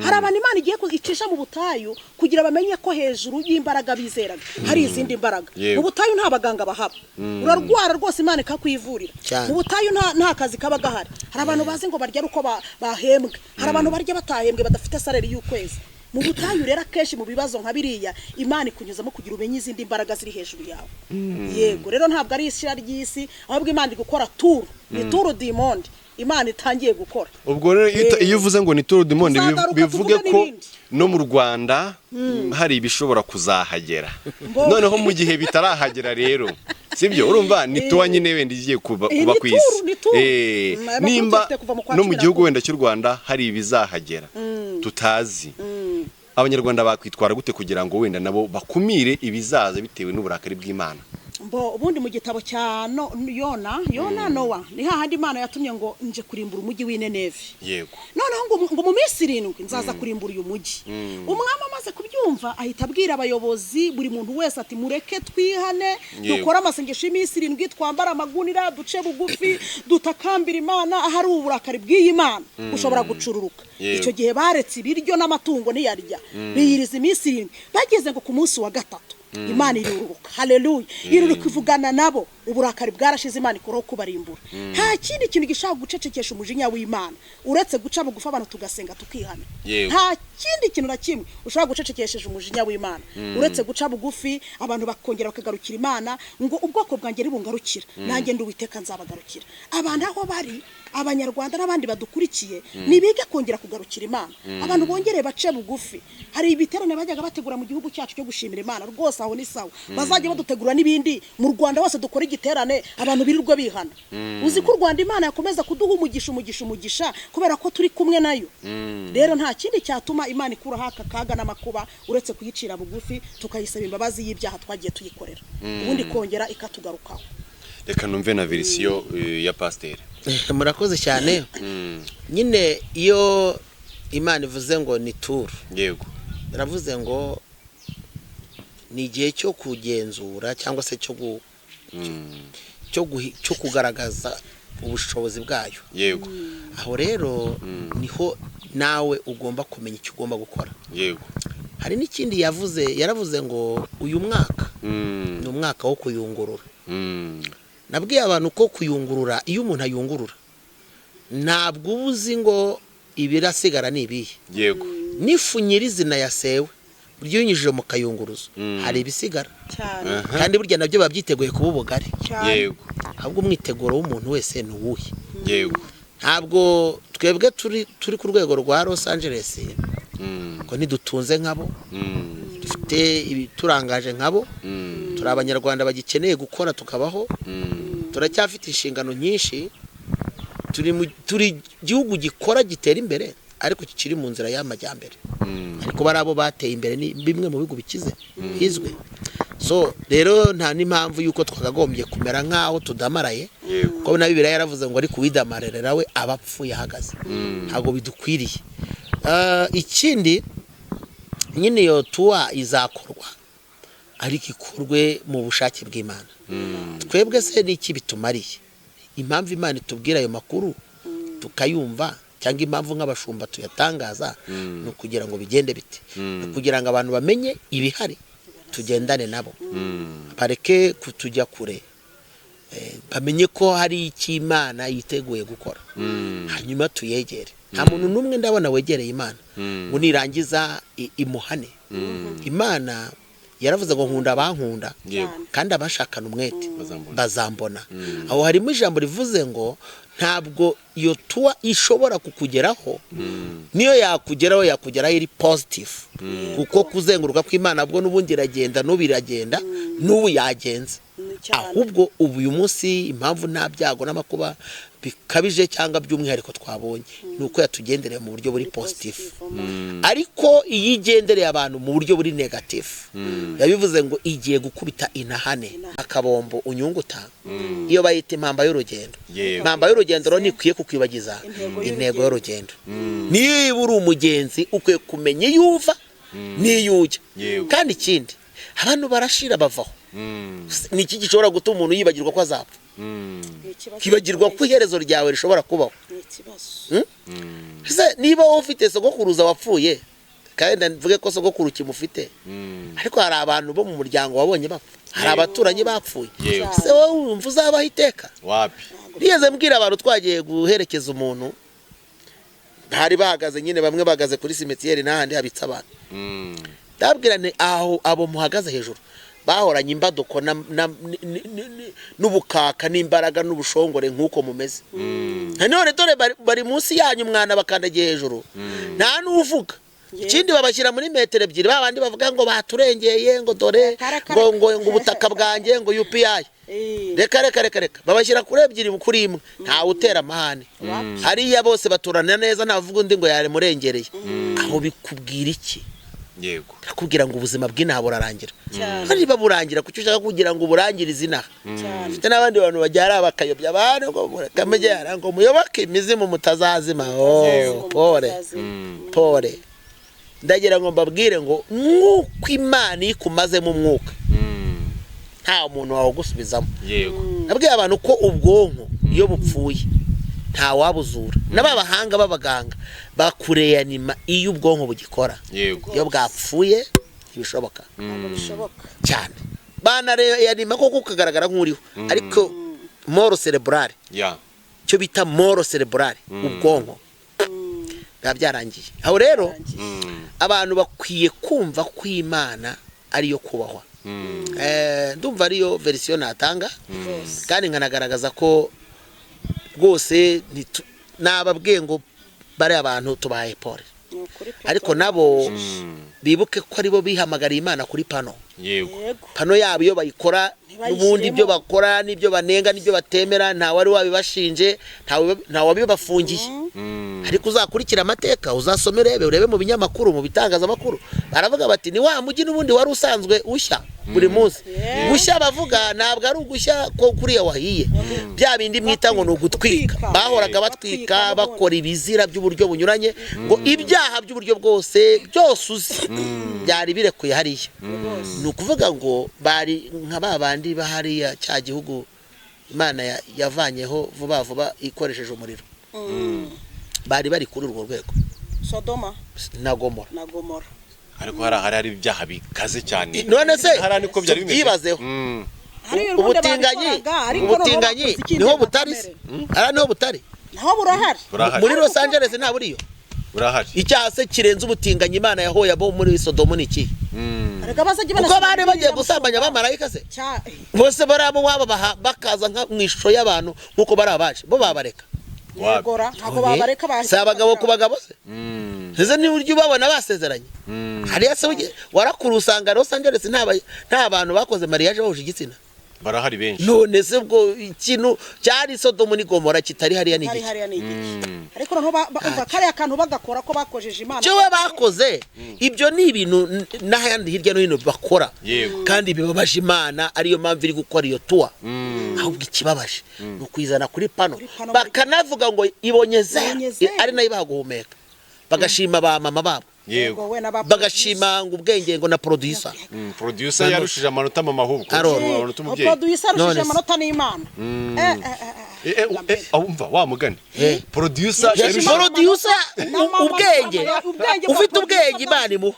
hari abantu imana igiye kugicisha mu butayu kugira bamenye ko hejuru y'imbaraga bizeraga hari izindi mbaraga mu butayu nta baganga bahaba urarwara rwose imana ikakwivurira mu butayu nta kazi kaba gahari hari abantu bazi ngo barya uko bahembwe hari abantu barya batahembwe badafite salary y'ukwezi mu butayu rero akenshi mu bibazo nka biriya imana ikunyuzamo kugira umenye izindi mbaraga ziri hejuru yawe yego rero ntabwo ari ishyira ry'isi ahubwo imana iri gukora turu ni turu du monde imana itangiye gukora ubwo rero iyo uvuze ngo ni turu du monde bivuge ko no mu Rwanda hari ibishobora kuzahagera noneho mu gihe bitarahagera rero sibyo urumva ni tuwa nyine wenda igiye kuba ku isi nimba no mu gihugu wenda cy'u Rwanda hari ibizahagera tutazi abanyarwanda bakwitwara gute kugira ngo wenda nabo bakumire ibizaza bitewe n'uburakari bw'Imana bo ubundi mu gitabo cya Yona Nowa ni hahandi Imana yatumye ngo nje kurimbura umujyi w'Ineneve yego noneho ngo mu minsi 7 nzaza kurimbura uyu mujyi umwami amaze kubyumva ahita abwira abayobozi buri muntu wese ati mureke twihane dukora amasengesho y'iminsi 7 twambara amagunira duce bugufi dutakambira Imana ahari uburakari bw'iyi Imana ushobora gucururuka icyo gihe baretse ibiryo n'amatungo ntiyarya biyiriza iminsi 7 bageze ngo ku munsi wa gatatu Imana iruruka haleluya iruruka ivugana nabo uburakari bwarashize Imana ikoro kubarimbura nta kindi kintu gishaka gucecekesha umujinya w'Imana uretse guca bugufa abantu tugasenga tukihana nta kindi kintu na kimwe ushaka gucecekesheje umujinya w'Imana uretse guca bugufi abantu bakongera bakagarukira Imana ngo ubwoko bwanjye ribungarukira nanjye nduwiteka nzabagarukira abantu aho bari abanyarwanda n'abandi badukurikiye nibige kongera kugarukira Imana abantu bongereye bace bugufi hari ibiterane bajyaga bategura mu gihugu cyacu cyo gushimira Imana rwose aho ni sawa bazajye badutegura n'ibindi mu Rwanda wose dukora igiterane abantu birirwa bihana uzi ko Rwanda Imana yakomeza kuduha umugisha kubera ko turi kumwe nayo rero nta kindi cyatuma Imana ikura haka kaga n'amakuba uretse kuyicira bugufi tukayisaba imbabazi y'ibyaha twagiye tuyikorera ubundi kongera ikatugarukaho reka numve na verisiyo ya pasiteri murakoze cyane nyine iyo Imana ivuze ngo ni turu yego yaravuze ngo ni igihe cyo kugenzura cyangwa se cyo kugaragaza ubushobozi bwayo yego aho rero niho nawe ugomba kumenya icyo ugomba gukora yego hari n'ikindi yaravuze ngo uyu mwaka ni umwaka wo kuyungurura nabwiye abantu ko kuyungurura iyo umuntu ayungurura ntabwo ubuzi ngo ibirasigara ni ibihe yego n'ifu nyirizina yasewe buryo yinyujije mu kayunguruzo hari ibisigara kandi burya nabyo babyiteguye kuba ubugari yego ahubwo umwiteguro w'umuntu wese ni uwuhe yego ntabwo twebwe turi ku rwego rwa Los Angeles ko ntidutunze nkabo dufite ibiturangaje nkabo turi abanyarwanda bagikeneye gukora tukabaho turacyafite inshingano nyinshi turi igihugu gikora gitera imbere ariko kikiri mu nzira y'amajyambere ariko bari abo bateye imbere ni bimwe mu bihugu bikize bizwe so rero nta n'impamvu yuko twakagombye kumera nk'aho tudamaraye kuko na Bibiliya yaravuze ngo ari kuwidamarira we abapfuye ahagaze ntabwo bidukwiriye ikindi nyine yo tuwa izakorwa ariko ikorwe mu bushake bw'Imana twebwe se n'iki bitumariye impamvu Imana itubwira ayo makuru tukayumva cyangwa impamvu nk'abashumba tuyatangaza no kugira ngo bigende bite kugira ngo abantu bamenye ibihari tugendane nabo bareke kutujya kure bamenye ko hari icyo Imana yiteguye gukora hanyuma tuyegere nta muntu n'umwe ndabona wegereye Imana ngo nirangiza imuhane Imana yaravuze ngo nkunda abankunda kandi abashakana umwete bazambona aho harimo ijambo rivuze ngo ntabwo iyo tuwa ishobora kukugeraho niyo yakugeraho iri positive kuko kuzenguruka kw'Imana bwo n'ubundi iragenda n'ubiragenda n'ubu yagenze ahubwo ubu uyu munsi impamvu nta byago n'amakuba bikabije cyangwa by'umwihariko twabonye nuko yatugendereye mu buryo buri positive ariko iyo igendereye abantu mu buryo buri negative yabivuze ngo igiye gukubita inahane akabombo unyunguta iyo bayita impamba y'urugendo impamba y'urugendo rero nikwiye kukwibagiza intego y'urugendo niba uri umugenzi ukwiye kumenya iyo uva n'iyo ujya kandi ikindi abantu barashira bavaho ni iki gishobora gutuma umuntu yibagirwa ko azapfa kibagirwa ko iherezo ryawe rishobora kubaho niba wowe ufite sogokuruza wapfuye kandi mvuge ko sogokuru kimufite ariko hari abantu bo mu muryango wabonye bapfa hari abaturanyi bapfuye se wowe wumva uzabaho iteka nigeze mbwira abantu twagiye guherekeza umuntu hari bahagaze nyine bamwe bahagaze kuri simetiyeri n'ahandi habitse abantu ndabwira aho abo muhagaze hejuru bahoranye imbaduko n'ubukaka n'imbaraga n'ubushongore nk'uko mumeze none dore bari munsi yanyu mwana bakandagiye hejuru nta n'uvuga ikindi babashyira muri metero 2 babandi bavuga ngo baturengeye ngo dore ngo ubutaka bwanjye ngo UPI reka babashyira kuri 2 kuri imwe nta utera amahane hariya bose baturana neza ntavuga undi ngo yare murengereye aho bikubwira iki yego akubwira ngo ubuzima bw'inaha burarangira kandi baburangira kucyo ushaka kugira ngo burangirize inaha mfite n'abandi bantu bajyara bakayobya abantu ngo mukamejyara ngo muyoboke imizimu mutazazima pore ndagira ngo mbabwire ngo nk'uko Imana ikumazemo umwuka nta muntu wawe gusubizamo yego nabwiye abantu ko ubwonko iyo bupfuye nta wabuzura n'abahanga b'abaganga bakureyanima iyo ubwonko bugikora yego iyo bwapfuye ibishoboka cyane banareyanima koko kukagaragara nk'uriho ariko moro cerebrale cyo bita moro cerebrale ubwonko byarangiye aho rero abantu bakwiye kumva ko Imana ariyo kubahwa ndumva ariyo version natanga kandi nkanagaragaza ko rwose nababwiye ngo bari abantu tubahaye pole ariko nabo bibuke ko aribo bihamagariye Imana kuri pano pano yabo iyo bayikora n'ubundi ibyo bakora n'ibyo banenga n'ibyo batemera nta wari wabibashinje nta wabibafungiye ariko uzakurikira amateka uzasomere urebe mu binyamakuru mu bitangazamakuru baravuga bati ni wa mugi n'ubundi wari usanzwe ushya buri munsi gushya bavuga ntabwo ari ugushya ko kuriya wahiye bya bindi mwita ngo ni ugutwika bahoraga batwika bakora ibizira by'uburyo bunyuranye ngo ibyaha by'uburyo bwose byose uzi byari birekuye hariya ni ukuvuga ngo bari nka babandi bahariya cya gihugu Imana yavanyeho vuba vuba ikoresheje umuriro bari bari kuri urwo rwego Sodoma na Gomora ariko hari ibyaha bikaze cyane none se byibazeho ubutinganyi niho butari ara niho butari naho burahari muri Los Angeles nta buriyo burahari icyaha se kirenze ubutinganyi Imana yahoye abo muri Sodoma niki kuko bari bagiye gusambanya abamarayika se bose barabo waba bakaza nka mwishusho y'abantu nkuko bari abaje bo babareka yegora ntago babareka bahise abagabo ku bagabo se ese ni uryo babona basezeranye hariya se warakuru usanga Los Angeles nta bantu bakoze mariage bahuje igitsina barahari benshi none se bwo ikintu cyari Sodoma ni Gomora kitari hariya ni iki ariko no bumva kare akantu bagakora ko bakojeje Imana cyo bakoze ibyo ni ibintu n'ahandi hirya no hino bakora kandi bibabaje Imana ariyo mpamvu iri gukora iyo tuwa ahubwo ikibabaje no kwizana kuri pano bakanavuga ngo ibonyeze ari nayo baguhumeka bagashima ba mama babo yego bagashima ngo ubwenge ngo na producer yarushije amanota mu mahubwo amanota umubyeyi producer yarushije amanota n'Imana umva wa mugani producer ubwenge ufite ubwenge Imana imuha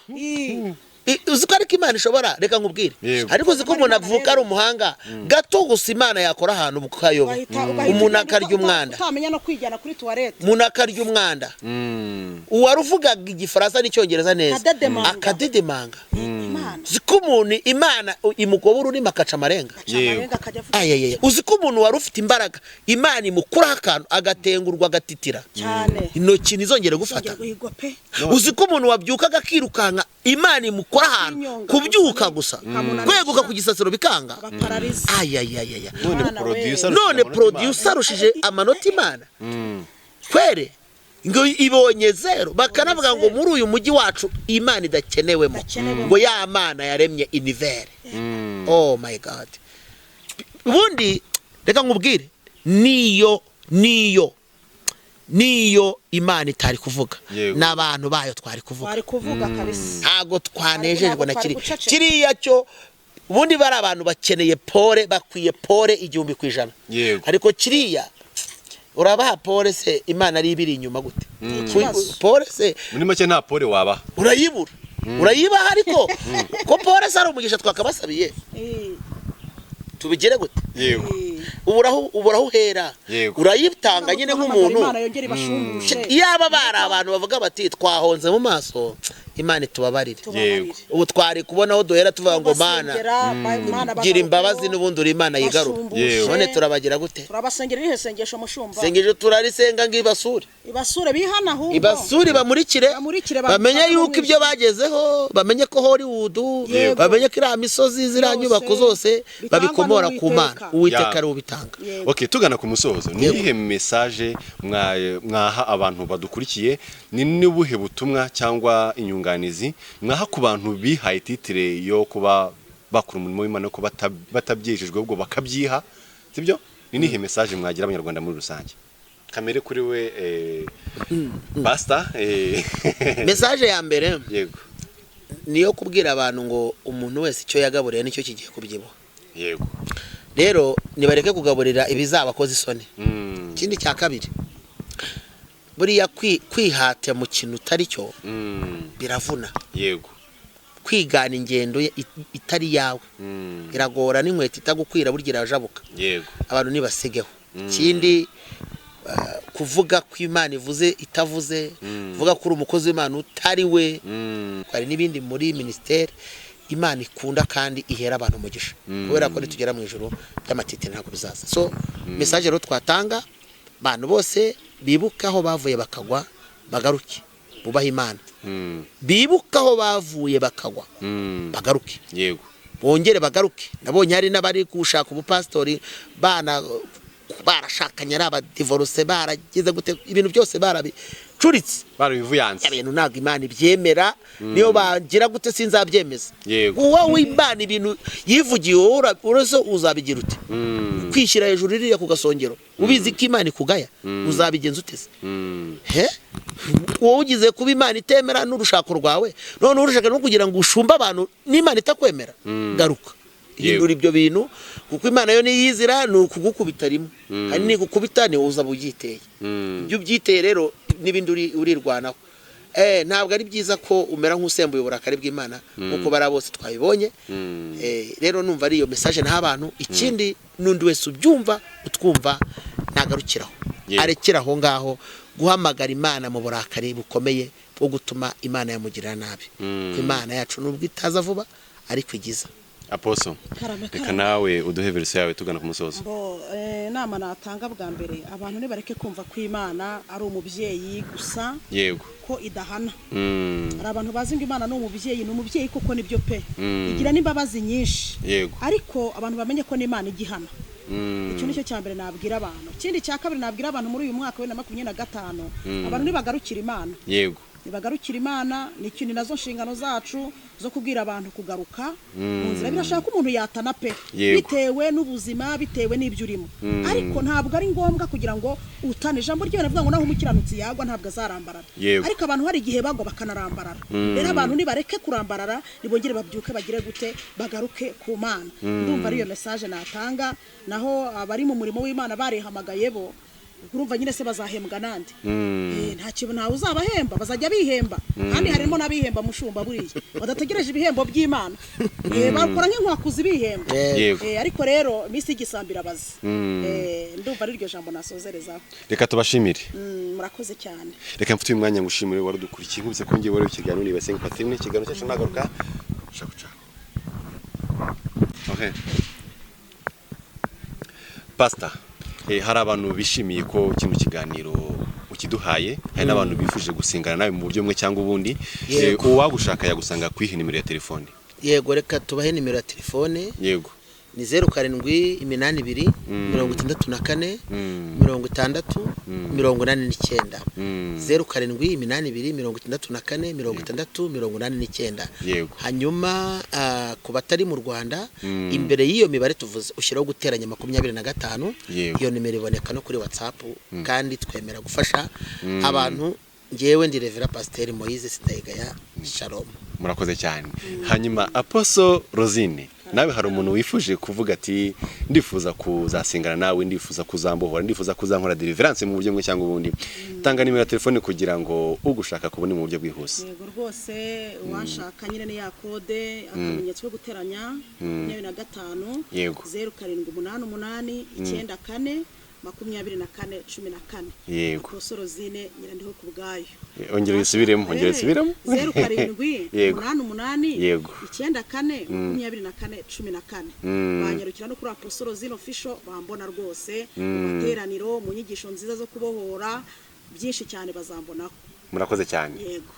uzi ko ariko Imana ishobora reka nkubwire ariko uzi ko umuntu avuka ari umuhanga gato gusa Imana yakora ahantu bukayoba umuntu akarya umwanda utamenya no kwijyana kuri toilette umuntu akarya umwanda uwaruvugaga igifaransa n'icyongereza neza akadedemanga uzi ko umuntu Imana imugobura urimo akaca amarenga uzi ko umuntu wari ufite imbaraga Imana imukuraho akantu agatengurwa agatitira intoki ntizongere gufata uzi ko umuntu wabyukaga akirukanka Imana imukura ahantu kubyuka gusa kweguka ku gisasiro bikanga none producer arushije amanota Imana kwere ngo ibonye zero bakanavuga ngo muri uyu mujyi wacu Imana idakenewemo ngo ya Mana yaremye univers oh my god ubundi reka nkubwire niyo Imana itari kuvuga n'abantu bayo twari kuvuga kabisa ntago twanejejwe na kiriya cyo ubundi bari abantu bakeneye pole bakwiye pole 100% ariko kiriya urabaha pole se Imana ari ibiri inyuma gute pole se muri make nta pole waba urayibaha ariko ko pole se ari umugisha twakabasabiye tubigire gute yego uburaho hera urayitanga nyine nk'umuntu yaba bari abantu bavuga bati twahonze mu maso Imana itubabarire ubu twari kubona aho duhera tuvuga ngo Mana gira imbabazi n'ubundi uri Imana yigaruka none turabagira gute turabasengera irihe sengesho mushumba sengesho turarisenga ibasure bihana ahubwo ibasure bamurikire bamenye yuko ibyo bagezeho bamenye ko Hollywood bamenye ko iriya misozi ziriya nyubako zose babikomora ku Mana Uwiteka ari ubitanga okay tugana ku musozo ni ihe message mwaha abantu badukurikiye ni n'ubuhe butumwa cyangwa inyunga umwunganizi mwaha ku bantu bihaye titire yo kuba bakora umurimo w'Imana ko batabyejejwe ubwo bakabyiha sibyo nihe message mwagira abanyarwanda muri rusange kamere kuri we pastor message ya mbere yego niyo kubwira abantu ngo umuntu wese icyo yagaburiye nicyo kigiye kubyibuha yego rero nibareke kugaburira ibizabakoze isoni ikindi cya kabiri buriya kwihata mu kintu utari cyo biravuna yego kwigana ingendo itari yawe iragora n'inkweto itagukwira burya irajabuka yego abantu nibasigeho ikindi kuvuga ko Imana ivuze itavuze kuvuga ko uri umukozi w'Imana utari we hari n'ibindi muri ministeri Imana ikunda kandi ihera abantu umugisha kubera ko nitugera mu ijuru by'amatitire ntabwo bizaza so message rero twatanga abantu bose bibuka aho bavuye bakagwa bagaruke bubaha Imana bibuka aho bavuye bakagwa bagaruke yego bongere bagaruke nabonye hari n'abari gushaka ubupastori bana barashakanye ari abadivorce baragize gute ibintu byose barabicuritse barabivuyanze ibintu ntabwo Imana ibyemera niyo bagira gute sinzabyemeza wowe Imana ibintu yivugiye urazo uzabigira ute kwishyira hejuru ririya ku gasongero ubizi ko Imana ikugaya uzabigenza utese wowe ugize kuba Imana itemera n'urushako rwawe none urushaka no kugira ngo ushumbe abantu n'Imana itakwemera garuka hindura ibyo bintu kuko Imana yo niyizira ni ukugukubita rimwe hari ni gukubita ni uza bugiteye ibyo byiteye rero n'ibindi urirwanaho ntabwo ari byiza ko umera nk'usembuye uburakari bw'Imana nkuko bara bose twabibonye rero numva ari iyo message naha abantu ikindi nundi wese ubyumva utwumva nagarukiraho arekeraho ngaho guhamagara Imana mu burakari bukomeye bwo gutuma Imana yamugirira nabi ko Imana yacu nubwo itaza vuba ariko igiza Apostle reka nawe uduhe verse yawe tugana ku musozo nama natanga bwa mbere abantu nibareke kumva ko Imana ari umubyeyi gusa yego ko idahana ari abantu bazi ngo Imana ni umubyeyi koko nibyo pe igira n'imbabazi nyinshi ariko abantu bamenye ko n'Imana igihana icyo nicyo cyambere nabwira abantu ikindi cya kabiri nabwira abantu muri uyu mwaka wa 2025 abantu nibagarukira Imana yego nibagarukira Imana ni nazo nshingano zacu zo kubwira abantu kugaruka mu nzira birashaka ko umuntu yatana pe bitewe n'ubuzima bitewe n'ibyo urimo ariko ntabwo ari ngombwa kugira ngo utane ijambo ryo navuga ngo naho umukiranutsi yagwa ntabwo azarambarara ariko abantu hari igihe bagwa bakanarambarara rero abantu nibareke kurambarara nibongere babyuke bagire gute bagaruke ku Mana ndumva ari iyo message natanga naho abari mu murimo w'Imana barehamagaye bo urumva nyine se bazahembwa nande nta kintu nawe uzabahemba bazajya bihemba kandi harimo nabihemba mushumba buriye badategereje ibihembo by'Imana bakora nk'inkwakuzi bihemba ariko rero misi igisambira bazi ndumva ari iryo jambo nasozereza reka tubashimire murakoze cyane reka mfite uyu mwanya ngushimire wari dukurikiye nkubise ko ngiye wari ikiganiro nibase nk'Patrick ikiganiro cyacu nagaruka shakuca okay Pastor hari abantu bishimiye ko kino kiganiro ukiduhaye hari n'abantu bifuje gusengana nawe mu buryo bumwe cyangwa ubundi uwagushaka yagusanga kwiha nimero ya telefone yego reka tubahe nimero ya telefone yego ni 0782 64 60 89 0782 64 60 yego hanyuma ku batari mu Rwanda imbere y'iyo mibare tuvuze ushyiraho guteranya 25 iyo nimero iboneka no kuri WhatsApp kandi twemera gufasha abantu ngewe ndi Reverend Pasteur Moise Sindayigaya Shalom murakoze cyane hanyuma Apostle Rosine nawe hari umuntu wifuje kuvuga ati ndifuza kuzasengana nawe ndifuza kuzambohora ndifuza kuzankora deliverance mu buryo bumwe cyangwa ubundi tanga nimero ya telefone kugira ngo ugushaka kubone mu buryo bwihuse yego rwose washaka nyine ni ya code akamenyetso cyo guteranya 25 yego 0788 94 24 yego Rosine nyirandiho kubgayo ongera isubiremo 07 yego 88 yego 94 24 banyarukira no kuri Apostle Rosine official bambona rwose mu materaniro mu nyigisho nziza zo kubohora byinshi cyane bazambonaho murakoze cyane yego